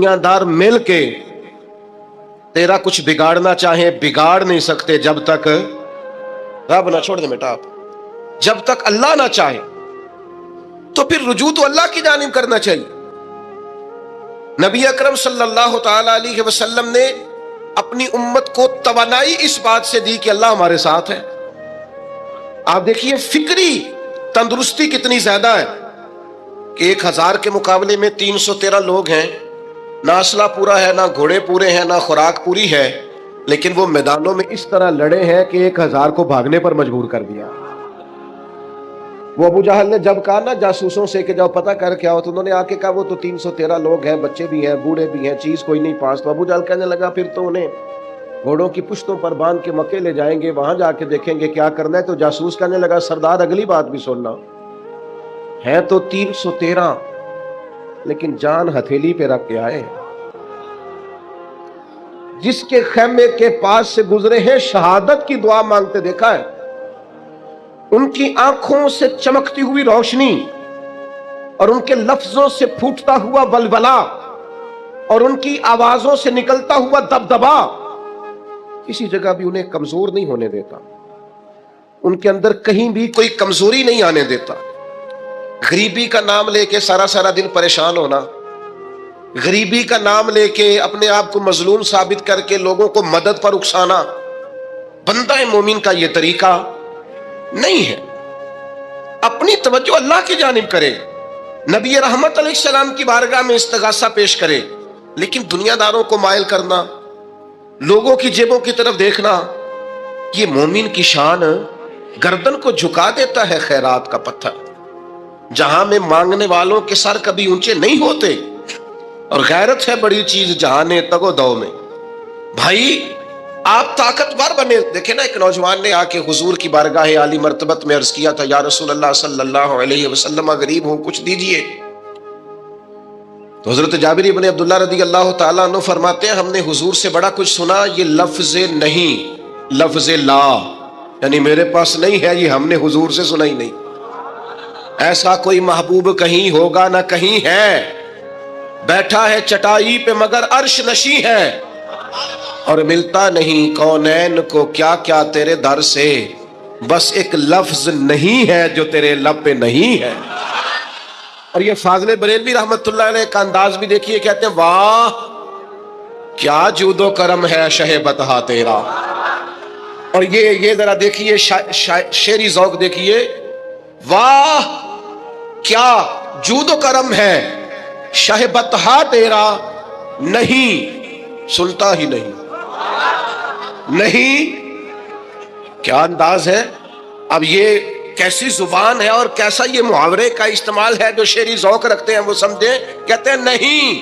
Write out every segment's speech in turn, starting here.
دنیا دار مل کے تیرا کچھ بگاڑنا چاہیں بگاڑ نہیں سکتے جب تک رب نہ چھوڑ دے بیٹا آپ جب تک اللہ نہ چاہے تو پھر رجوع تو اللہ کی جانب کرنا چاہیے. نبی اکرم صلی اللہ تعالی علیہ وسلم نے اپنی امت کو توانائی اس بات سے دی کہ اللہ ہمارے ساتھ ہے. آپ دیکھیے فکری تندرستی کتنی زیادہ ہے کہ 1000 کے مقابلے میں 313 لوگ ہیں، نہ اسلحہ پورا ہے، نہ گھوڑے پورے ہیں، نہ خوراک پوری ہے، لیکن وہ میدانوں میں اس طرح لڑے ہیں کہ 1000 کو بھاگنے پر مجبور کر دیا. وہ ابو جہل نے جب کہا نا جاسوسوں سے کہ جاؤ پتہ کر کے آؤ، تو انہوں نے آ کے کہا وہ تو 313 لوگ ہیں، بچے بھی ہیں، بوڑھے بھی ہیں، چیز کوئی نہیں پاس. تو ابو جہل کہنے لگا پھر تو انہیں گھوڑوں کی پشتوں پر باندھ کے مکے لے جائیں گے، وہاں جا کے دیکھیں گے کیا کرنا ہے. تو جاسوس کہنے لگا سردار اگلی بات بھی سننا، ہے تو 313 لیکن جان ہتھیلی پہ رکھ کے آئے. جس کے خیمے کے پاس سے گزرے ہیں شہادت کی دعا مانگتے دیکھا ہے. ان کی آنکھوں سے چمکتی ہوئی روشنی اور ان کے لفظوں سے پھوٹتا ہوا ولولہ اور ان کی آوازوں سے نکلتا ہوا دبدبا کسی جگہ بھی انہیں کمزور نہیں ہونے دیتا. ان کے اندر کہیں بھی کوئی کمزوری نہیں آنے دیتا. غریبی کا نام لے کے سارا سارا دن پریشان ہونا، غریبی کا نام لے کے اپنے آپ کو مظلوم ثابت کر کے لوگوں کو مدد پر اکسانا بندہ مومن کا یہ طریقہ نہیں ہے. اپنی توجہ اللہ کی جانب کرے، نبی رحمت علیہ السلام کی بارگاہ میں استغاثہ پیش کرے، لیکن دنیا داروں کو مائل کرنا، لوگوں کی جیبوں کی طرف دیکھنا، یہ مومن کی شان گردن کو جھکا دیتا ہے. خیرات کا پتھر جہاں میں مانگنے والوں کے سر کبھی اونچے نہیں ہوتے، اور غیرت ہے بڑی چیز جہانے تگ و دو میں. بھائی آپ طاقتور بنے. دیکھیں نا ایک نوجوان نے آ کے حضور کی بارگاہ عالی مرتبت میں عرض کیا تھا یا رسول اللہ صلی اللہ علیہ وسلم غریب ہوں کچھ دیجئے. تو حضرت جابر بن عبداللہ رضی اللہ تعالیٰ عنہ فرماتے ہیں ہم نے حضور سے بڑا کچھ سنا، یہ لفظ نہیں لفظ لا، یعنی میرے پاس نہیں ہے، یہ ہم نے حضور سے سنا ہی نہیں. ایسا کوئی محبوب کہیں ہوگا نہ کہیں ہے، بیٹھا ہے چٹائی پہ مگر عرش نشیں ہے، اور ملتا نہیں کونین کو کیا کیا تیرے در سے، بس ایک لفظ نہیں ہے جو تیرے لب پہ نہیں ہے. اور یہ فاضل بریلوی رحمت اللہ علیہ کا انداز بھی دیکھیے، کہتے ہیں واہ کیا جود و کرم ہے شہ بتہا تیرا. اور یہ ذرا دیکھیے شعری ذوق دیکھیے، واہ کیا جود و کرم ہے شہ بتہا تیرا، نہیں سنتا ہی نہیں. نہیں کیا انداز ہے. اب یہ کیسی زبان ہے اور کیسا یہ محاورے کا استعمال ہے. جو شعری ذوق رکھتے ہیں وہ سمجھیں، کہتے ہیں نہیں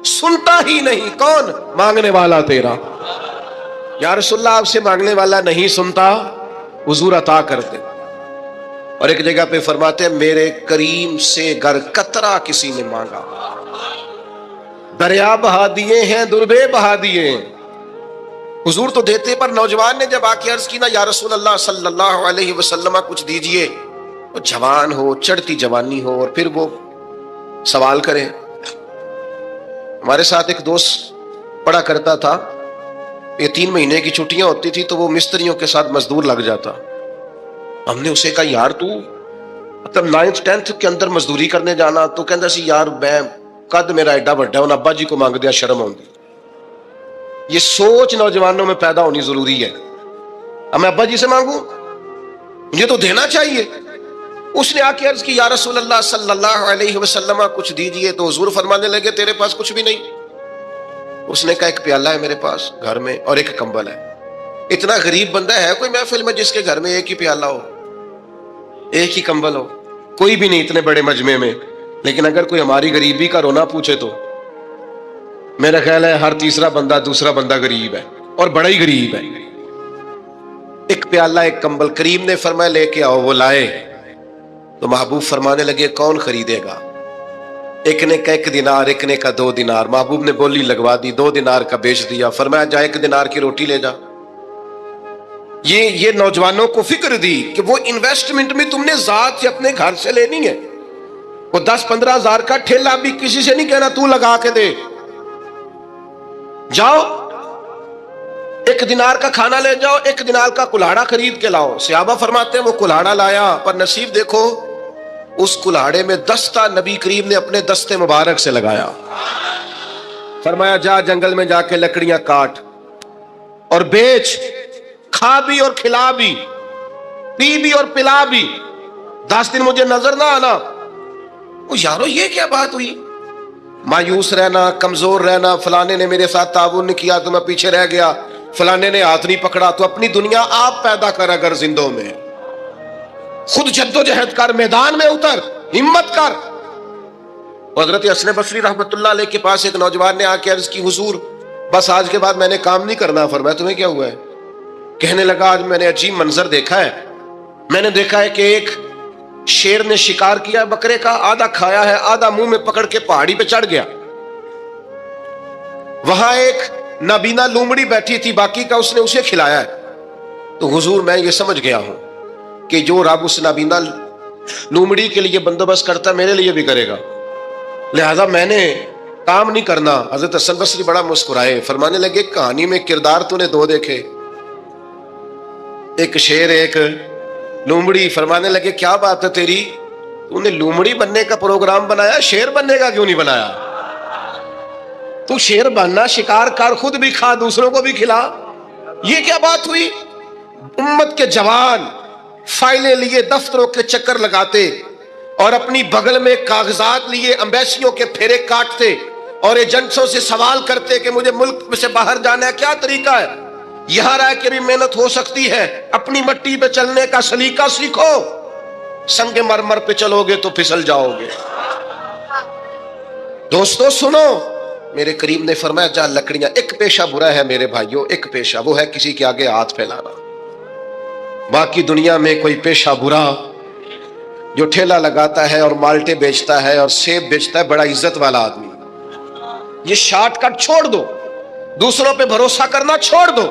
سنتا ہی نہیں. کون؟ مانگنے والا تیرا. یا رسول اللہ آپ سے مانگنے والا نہیں سنتا، حضور عطا کرتے. اور ایک جگہ پہ فرماتے ہیں میرے کریم سے گر قطرہ کسی نے مانگا، دریا بہا دیے ہیں دربے بہا دیے ہیں. حضور تو دیتے، پر نوجوان نے جب آ کے عرض کی نا یا رسول اللہ صلی اللہ علیہ وسلم کچھ دیجئے، وہ جوان ہو، چڑھتی جوانی ہو، اور پھر وہ سوال کرے. ہمارے ساتھ ایک دوست پڑھا کرتا تھا، یہ 3 مہینے کی چھٹیاں ہوتی تھی تو وہ مستریوں کے ساتھ مزدور لگ جاتا. ہم نے اسے کہا یار تو مطلب 9th 10th کے اندر مزدوری کرنے جانا، تو کہندا سی یار میں قد میرا ایڈا بڑا ہے، ابا جی کو مانگ دیا شرم ہوندی. یہ سوچ نوجوانوں میں پیدا ہونی ضروری ہے. اب میں ابا جی سے مانگوں، مجھے تو دینا چاہیے. اس نے آ کے عرض کی یا رسول اللہ صلی اللہ علیہ وسلم کچھ دیجئے. تو حضور فرمانے لگے تیرے پاس کچھ بھی نہیں. اس نے کہا ایک پیالہ ہے میرے پاس گھر میں اور ایک کمبل ہے. اتنا غریب بندہ ہے کوئی محفل میں جس کے گھر میں ایک ہی پیالہ ہو، ایک ہی کمبل ہو؟ کوئی بھی نہیں اتنے بڑے مجمع میں. لیکن اگر کوئی ہماری غریبی کا رونا پوچھے تو میرا خیال ہے ہر تیسرا بندہ دوسرا بندہ غریب ہے، اور بڑا ہی غریب ہے. ایک پیالہ ایک کمبل. کریم نے فرمایا لے کے آؤ. وہ لائے تو محبوب فرمانے لگے کون خریدے گا؟ ایک نے کہا 1 دینار، ایک نے کہا 2 دینار. محبوب نے بولی لگوا دی، 2 دینار کا بیچ دیا. فرمایا جا 1 دینار کی روٹی لے جا. یہ نوجوانوں کو فکر دی کہ وہ انویسٹمنٹ میں تم نے ذات سے اپنے گھر سے لینی ہے. وہ 10-15 ہزار کا ٹھیلا بھی کسی سے نہیں کہنا تو لگا کے دے. جاؤ 1 دینار کا کھانا لے جاؤ، 1 دینار کا کلاڑا خرید کے لاؤ۔ صحابہ فرماتے ہیں وہ کلاڑا لایا، پر نصیب دیکھو اس کلاڑے میں دستہ نبی کریم نے اپنے دستے مبارک سے لگایا۔ فرمایا جا جنگل میں جا کے لکڑیاں کاٹ اور بیچ، کھا بھی اور کھلا بھی، پی بھی اور پلا بھی، 10 دن مجھے نظر نہ آنا۔ وہ یارو یہ کیا بات ہوئی؟ مایوس رہنا، کمزور رہنا، فلانے نے میرے ساتھ تعاون نہیں کیا تو میں پیچھے رہ گیا، فلانے نے ہاتھ نہیں پکڑا، تو اپنی دنیا آپ پیدا کر، اگر زندوں میں خود جدوجہد کر، میدان میں اتر، ہمت کر۔ حضرت حسن بصری رحمت اللہ علیہ کے پاس ایک نوجوان نے آ کے عرض کی حضور بس آج کے بعد میں نے کام نہیں کرنا۔ فرمایا تمہیں کیا ہوا ہے؟ کہنے لگا آج میں نے عجیب منظر دیکھا ہے، میں نے دیکھا ہے کہ ایک شیر نے شکار کیا بکرے کا، آدھا کھایا ہے، آدھا منہ میں پکڑ کے پہاڑی پہ چڑھ گیا، وہاں ایک نابینا لومڑی بیٹھی تھی، باقی کا اس نے اسے کھلایا ہے۔ تو حضور میں یہ سمجھ گیا ہوں کہ جو رب اس نابینا لومڑی کے لیے بندوبست کرتا میرے لیے بھی کرے گا، لہذا میں نے کام نہیں کرنا۔ حضرت حسن بصری بڑا مسکرائے، فرمانے لگے کہانی میں کردار تو نے 2 دیکھے، ایک شیر ایک لومڑی۔ فرمانے لگے کیا بات ہے تیری، تو نے لومڑی بننے کا پروگرام بنایا، شیر بننے کا کیوں نہیں بنایا؟ تو شیر بننا، شکار کر، خود بھی کھا دوسروں کو بھی کھلا، یہ کیا بات ہوئی؟ امت کے جوان فائلیں لیے دفتروں کے چکر لگاتے اور اپنی بغل میں کاغذات لیے امبیسیوں کے پھیرے کاٹتے اور ایجنٹوں سے سوال کرتے کہ مجھے ملک سے باہر جانا ہے، کیا طریقہ ہے؟ یہاں رہ کے بھی محنت ہو سکتی ہے، اپنی مٹی پہ چلنے کا سلیقہ سیکھو، سنگ مرمر پہ چلو گے تو پھسل جاؤ گے۔ دوستو سنو، میرے کریم نے فرمایا جا لکڑیاں، ایک پیشہ برا ہے میرے بھائیوں، ایک پیشہ وہ ہے کسی کے آگے ہاتھ پھیلانا۔ باقی دنیا میں کوئی پیشہ برا جو ٹھیلا لگاتا ہے اور مالٹے بیچتا ہے اور سیب بیچتا ہے، بڑا عزت والا آدمی، یہ شارٹ کٹ چھوڑ دو، دوسروں پہ بھروسہ کرنا چھوڑ دو۔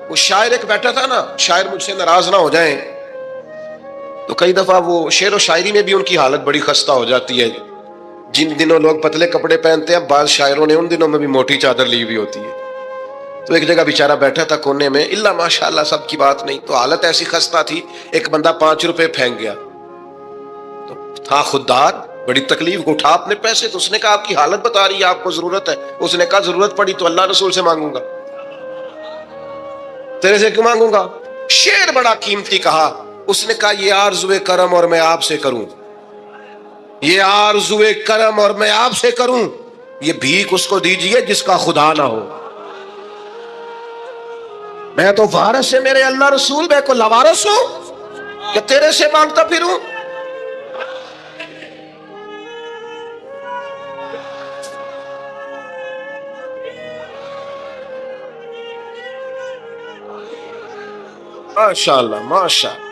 وہ شاعر ایک بیٹھا تھا نا، شاعر مجھ سے ناراض نہ ہو جائیں، تو کئی دفعہ وہ شعر و شاعری میں بھی ان کی حالت بڑی خستہ ہو جاتی ہے۔ جن دنوں لوگ پتلے کپڑے پہنتے ہیں، بعض شاعروں نے ان دنوں میں بھی موٹی چادر لی ہوئی ہوتی ہے۔ تو ایک جگہ بیچارہ بیٹھا تھا کونے میں، اللہ ماشاءاللہ سب کی بات نہیں، تو حالت ایسی خستہ تھی، ایک بندہ 5 روپے پھینک گیا، تو تھا خوددار، بڑی تکلیف کو اٹھا اپنے پیسے، تو اس نے کہا آپ کی حالت بتا رہی ہے، آپ کو ضرورت ہے۔ اس نے کہا ضرورت پڑی تو اللہ رسول سے مانگوں گا، تیرے سے کیوں مانگوں گا؟ شعر بڑا قیمتی کہا، اس نے کہا یہ آرزوئے کرم اور میں آپ سے کروں، یہ آرزوئے کرم اور میں آپ سے کروں، یہ بھیک اس کو دیجئے جس کا خدا نہ ہو۔ میں تو وارث ہے میرے اللہ رسول، میں کو لوارث ہوں کہ تیرے سے مانگتا پھروں؟ ماشاءاللہ ماشاءاللہ۔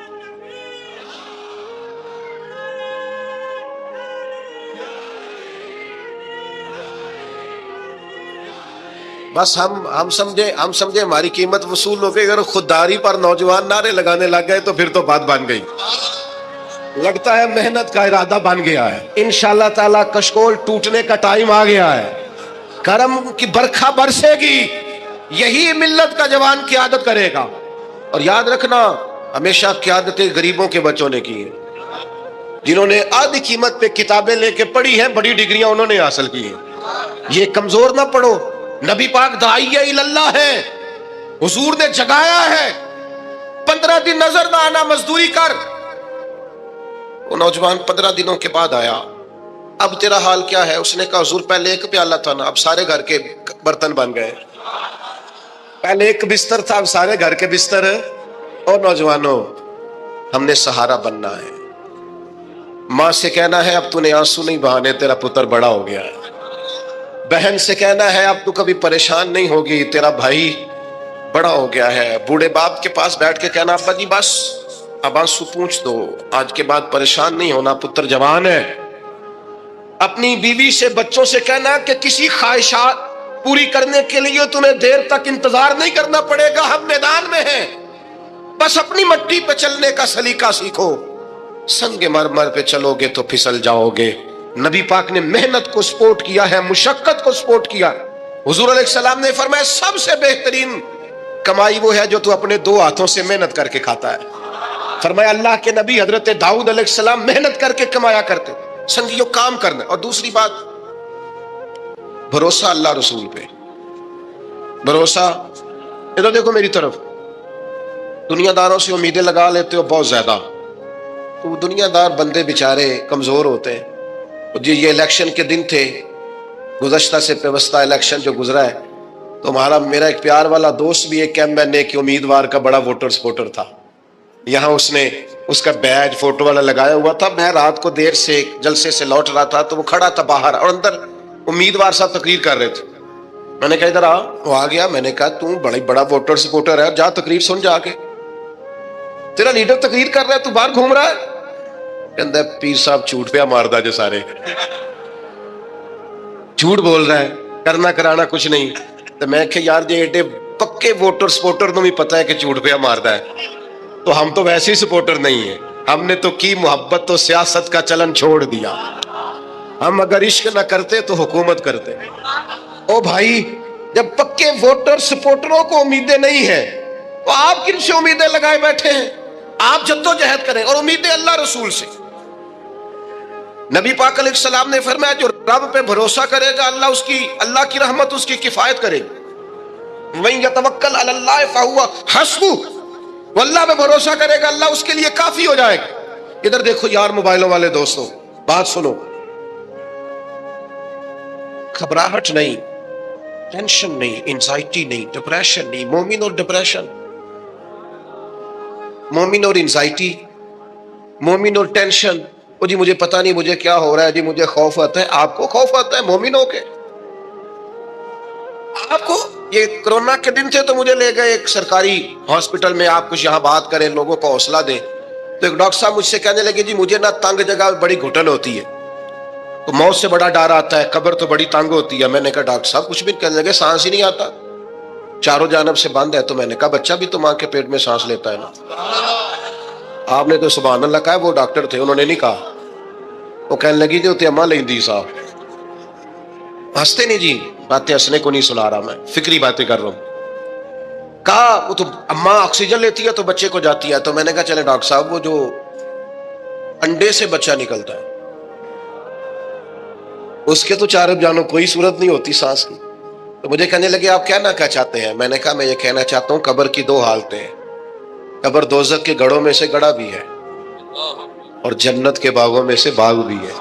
بس ہم سمجھے ہماری قیمت وصول ہو گئی، اگر خودداری پر نوجوان نعرے لگانے لگ گئے تو پھر تو بات بن گئی، لگتا ہے محنت کا ارادہ بن گیا ہے۔ انشاءاللہ تعالی کشکول ٹوٹنے کا ٹائم آ گیا ہے، کرم کی برکھا برسے گی، یہی ملت کا جوان قیادت کرے گا۔ اور یاد رکھنا ہمیشہ قیادتیں غریبوں کے بچوں نے کی ہیں، جنہوں نے آدھی قیمت پہ کتابیں لے کے پڑھی ہیں، بڑی ڈگریاں انہوں نے حاصل کی ہیں۔ یہ کمزور نہ پڑھو، نبی پاک داعی اللہ ہے، حضور نے جگایا ہے، 15 دن نظر نہ آنا، مزدوری کر۔ وہ نوجوان 15 دنوں کے بعد آیا، اب تیرا حال کیا ہے؟ اس نے کہا حضور پہلے ایک پیالہ تھا نا، اب سارے گھر کے برتن بن گئے، پہلے ایک بستر تھا اب سارے گھر کے بستر۔ اور نوجوانوں ہم نے سہارا بننا ہے، ماں سے کہنا ہے اب تو نے آنسو نہیں بہانے، تیرا پتر بڑا ہو گیا ہے، بہن سے کہنا ہے اب تو کبھی پریشان نہیں ہوگی، تیرا بھائی بڑا ہو گیا ہے، بوڑھے باپ کے پاس بیٹھ کے کہنا ابا جی بس اب آنسو پوچھ دو، آج کے بعد پریشان نہیں ہونا، پتر جوان ہے۔ اپنی بیوی سے بچوں سے کہنا کہ کسی خواہشات پوری کرنے کے لیے تمہیں دیر تک انتظار نہیں کرنا پڑے گا، ہم میدان میں ہیں، بس اپنی مٹی پہ چلنے کا سلیقہ سیکھو، سنگ مرمر پہ چلو گے تو پھسل جاؤ گے۔ نبی پاک نے محنت کو سپورٹ کیا ہے، مشقت کو سپورٹ کیا۔ حضور علیہ السلام نے فرمایا سب سے بہترین کمائی وہ ہے جو تو اپنے دو ہاتھوں سے محنت کر کے کھاتا ہے. فرمایا اللہ کے نبی حضرت داؤد علیہ السلام محنت کر کے کمایا کرتے. سنگیو کام کرنا. اور دوسری بات بھروسہ اللہ رسول پہ. بھروسہ ادھر دیکھو میری طرف. دنیا داروں سے امیدیں لگا لیتے ہو بہت زیادہ, تو دنیا دار بندے بیچارے کمزور ہوتے ہیں. جی یہ الیکشن کے دن تھے, گزشتہ سے پیوستہ الیکشن جو گزرا ہے, تو میرا ایک پیار والا دوست بھی ایک ایم این اے کے امیدوار کا بڑا ووٹر سپورٹر تھا. یہاں اس نے اس کا بیج فوٹو والا لگایا ہوا تھا. میں رات کو دیر سے جلسے سے لوٹ رہا تھا تو وہ کھڑا تھا باہر, اور اندر امیدوار صاحب تقریر کر رہے تھے. میں نے کہا ادھر آ. وہ آ گیا. میں نے کہا تو بڑا ووٹر سپورٹر ہے, جا تقریر سن جا کے. تیرا لیڈر تقریر کر رہا ہے, تو باہر گھوم رہا ہے. کہتا ہے پیر صاحب جھوٹ پہ ماردا جو سارے جھوٹ بول رہا ہے, کرنا کرانا کچھ نہیں. تو میں کہ یار جی ایڈے پکے ووٹر سپورٹر تو بھی پتا ہے کہ جھوٹ پہ ماردا ہے, تو ہم تو ویسے ہی سپورٹر نہیں ہیں. ہم نے تو کی محبت تو سیاست کا چلن چھوڑ دیا. ہم اگر عشق نہ کرتے تو حکومت کرتے. او بھائی جب پکے ووٹر سپورٹروں کو امیدیں نہیں ہیں تو آپ کن سے امیدیں لگائے بیٹھے ہیں؟ آپ جدوجہد کریں اور امیدیں اللہ رسول سے. نبی پاک علیہ السلام نے فرمایا جو رب پہ بھروسہ کرے گا اللہ کی رحمت اس کی کفایت کرے گی. وَمَن يَتَوَكَّلْ عَلَى اللَّهِ فَهُوَ حَسْبُهُ, وہ اللہ پہ بھروسہ کرے گا اللہ اس کے لیے کافی ہو جائے گا. ادھر دیکھو یار موبائلوں والے دوستوں, بات سنو. گھبراہٹ نہیں, ٹینشن نہیں, انزائٹی نہیں, ڈپریشن نہیں. مومن اور ڈپریشن, مومن اور انزائٹی, مومن اور ٹینشن. وہ جی مجھے پتا نہیں مجھے کیا ہو رہا ہے, جی مجھے خوف آتا ہے. آپ کو خوف آتا ہے مومن ہو کے؟ آپ کو یہ کرونا کے دن تھے تو مجھے لے گئے ایک سرکاری ہاسپٹل میں, آپ کچھ یہاں بات کریں, لوگوں کو حوصلہ دیں. تو ایک ڈاکٹر صاحب مجھ سے کہنے لگے جی مجھے نا تنگ جگہ بڑی گھٹن ہوتی ہے, تو موت سے بڑا ڈر آتا ہے, قبر تو بڑی تنگ ہوتی ہے. میں نے کہا ڈاکٹر صاحب کچھ بھی. کہنے لگے سانس ہی نہیں آتا, چاروں جانب سے بند ہے. تو میں نے کہا بچہ بھی تو ماں کے پیٹ میں سانس لیتا ہے نا. آپ نے تو سبحان اللہ کہا. وہ ڈاکٹر تھے, انہوں نے نہیں کہا. وہ کہنے لگی جو اما لیندی صاحب. ہنستے نہیں جی, باتیں ہنسنے کو نہیں سنا رہا, میں فکری باتیں کر رہا ہوں. کہا وہ تو اماں آکسیجن لیتی ہے تو بچے کو جاتی ہے. تو میں نے کہا چلے ڈاکٹر صاحب وہ جو انڈے سے بچہ نکلتا ہے اس کے تو چاروں جانوں کوئی صورت نہیں ہوتی سانس کی. تو مجھے کہنے لگے آپ کہنا کیا چاہتے ہیں؟ میں نے کہا میں یہ کہنا چاہتا ہوں قبر کی دو حالتیں ہیں. قبر دوزخ کے گڑھوں میں سے گڑھا بھی ہے اور جنت کے باغوں میں سے باغ بھی ہے.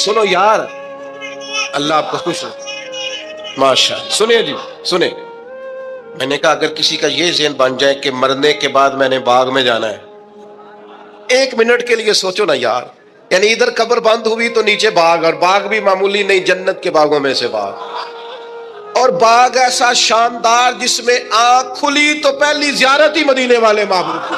سنو یار, اللہ آپ کو خوش ہو. ماشاء اللہ. سنیں جی سنیں. میں نے کہا اگر کسی کا یہ ذہن بن جائے کہ مرنے کے بعد میں نے باغ میں جانا ہے, ایک منٹ کے لیے سوچو نا یار. یعنی ادھر قبر بند ہوئی تو نیچے باغ, اور باغ بھی معمولی نہیں, جنت کے باغوں میں سے باغ. اور باغ ایسا شاندار جس میں آنکھ کھلی تو پہلی زیارت ہی مدینے والے محبوب کی.